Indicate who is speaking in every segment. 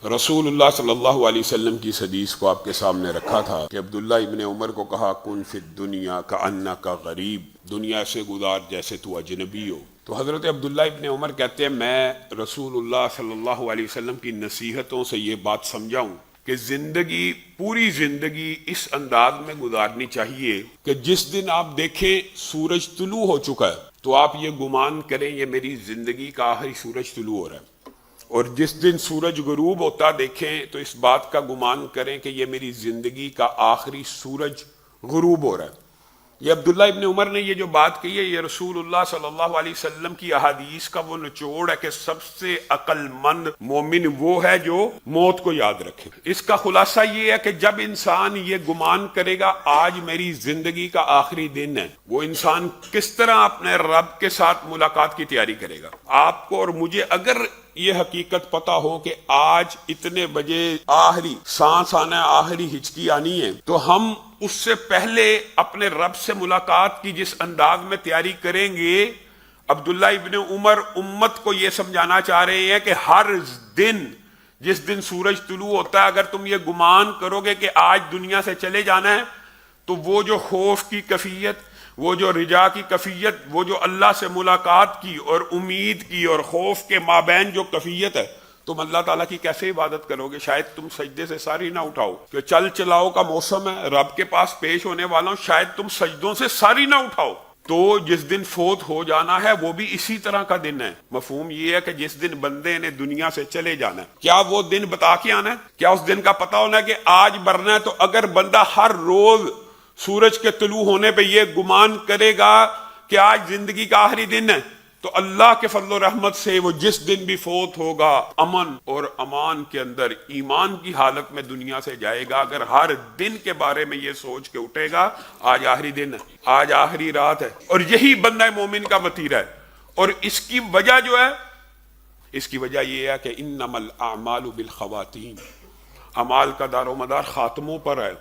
Speaker 1: رسول اللہ صلی اللہ علیہ وسلم کی اس حدیث کو آپ کے سامنے رکھا تھا کہ عبداللہ ابن عمر کو کہا کن فی الدنیا کأنک غریب، دنیا سے گزار جیسے تو اجنبی ہو۔ تو حضرت عبداللہ ابن عمر کہتے ہیں میں رسول اللہ صلی اللہ علیہ وسلم کی نصیحتوں سے یہ بات سمجھا ہوں کہ زندگی، پوری زندگی اس انداز میں گزارنی چاہیے کہ جس دن آپ دیکھیں سورج طلوع ہو چکا ہے تو آپ یہ گمان کریں یہ میری زندگی کا آخری سورج طلوع ہو رہا ہے، اور جس دن سورج غروب ہوتا دیکھیں تو اس بات کا گمان کریں کہ یہ میری زندگی کا آخری سورج غروب ہو رہا ہے۔ یہ عبداللہ ابن عمر نے یہ جو بات کہی ہے یہ رسول اللہ صلی اللہ علیہ وسلم کی احادیث کا وہ نچوڑ ہے کہ سب سے عقل مند مومن وہ ہے جو موت کو یاد رکھے۔ اس کا خلاصہ یہ ہے کہ جب انسان یہ گمان کرے گا آج میری زندگی کا آخری دن ہے، وہ انسان کس طرح اپنے رب کے ساتھ ملاقات کی تیاری کرے گا۔ آپ کو اور مجھے اگر یہ حقیقت پتا ہو کہ آج اتنے بجے آخری سانس آنا ہے، آخری ہچکی آنی ہے، تو ہم اس سے پہلے اپنے رب سے ملاقات کی جس انداز میں تیاری کریں گے، عبداللہ ابن عمر امت کو یہ سمجھانا چاہ رہے ہیں کہ ہر دن، جس دن سورج طلوع ہوتا ہے، اگر تم یہ گمان کرو گے کہ آج دنیا سے چلے جانا ہے تو وہ جو خوف کی کیفیت، وہ جو رجا کی کیفیت، وہ جو اللہ سے ملاقات کی اور امید کی اور خوف کے مابین جو کیفیت ہے، تم اللہ تعالیٰ کی کیسے عبادت کرو گے؟ شاید تم سجدے سے ساری نہ اٹھاؤ کہ چل چلاؤ کا موسم ہے، رب کے پاس پیش ہونے والا ہوں، شاید تم سجدوں سے ساری نہ اٹھاؤ۔ تو جس دن فوت ہو جانا ہے وہ بھی اسی طرح کا دن ہے۔ مفہوم یہ ہے کہ جس دن بندے نے دنیا سے چلے جانا ہے، کیا وہ دن بتا کے آنا ہے؟ کیا اس دن کا پتہ ہونا ہے کہ آج مرنا ہے؟ تو اگر بندہ ہر روز سورج کے طلوع ہونے پہ یہ گمان کرے گا کہ آج زندگی کا آخری دن ہے، تو اللہ کے فضل و رحمت سے وہ جس دن بھی فوت ہوگا امن اور امان کے اندر، ایمان کی حالت میں دنیا سے جائے گا۔ اگر ہر دن کے بارے میں یہ سوچ کے اٹھے گا آج آخری دن ہے، آج آخری رات ہے، اور یہی بندہ مومن کا وتیرہ ہے۔ اور اس کی وجہ جو ہے، اس کی وجہ یہ ہے کہ انما الاعمال بالخواتیم، اعمال کا دار و مدار خاتموں پر ہے۔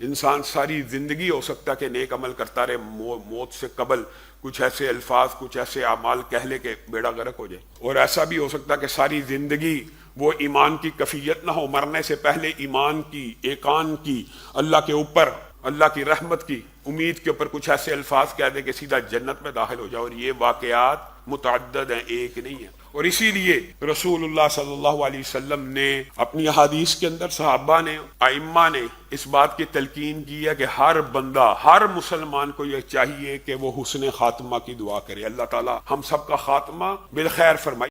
Speaker 1: انسان ساری زندگی ہو سکتا ہے کہ نیک عمل کرتا رہے، موت سے قبل کچھ ایسے الفاظ، کچھ ایسے اعمال کہہ لے کہ بیڑا غرق ہو جائے، اور ایسا بھی ہو سکتا ہے کہ ساری زندگی وہ ایمان کی کیفیت نہ ہو، مرنے سے پہلے ایمان کی، ایقان کی، اللہ کے اوپر، اللہ کی رحمت کی امید کے اوپر کچھ ایسے الفاظ کہہ دے کہ سیدھا جنت میں داخل ہو جائے۔ اور یہ واقعات متعدد ہیں، ایک نہیں ہے۔ اور اسی لیے رسول اللہ صلی اللہ علیہ وسلم نے اپنی احادیث کے اندر، صحابہ نے، ائمہ نے اس بات کی تلقین کی ہے کہ ہر بندہ، ہر مسلمان کو یہ چاہیے کہ وہ حسن خاتمہ کی دعا کرے۔ اللہ تعالی ہم سب کا خاتمہ بالخیر فرمائے۔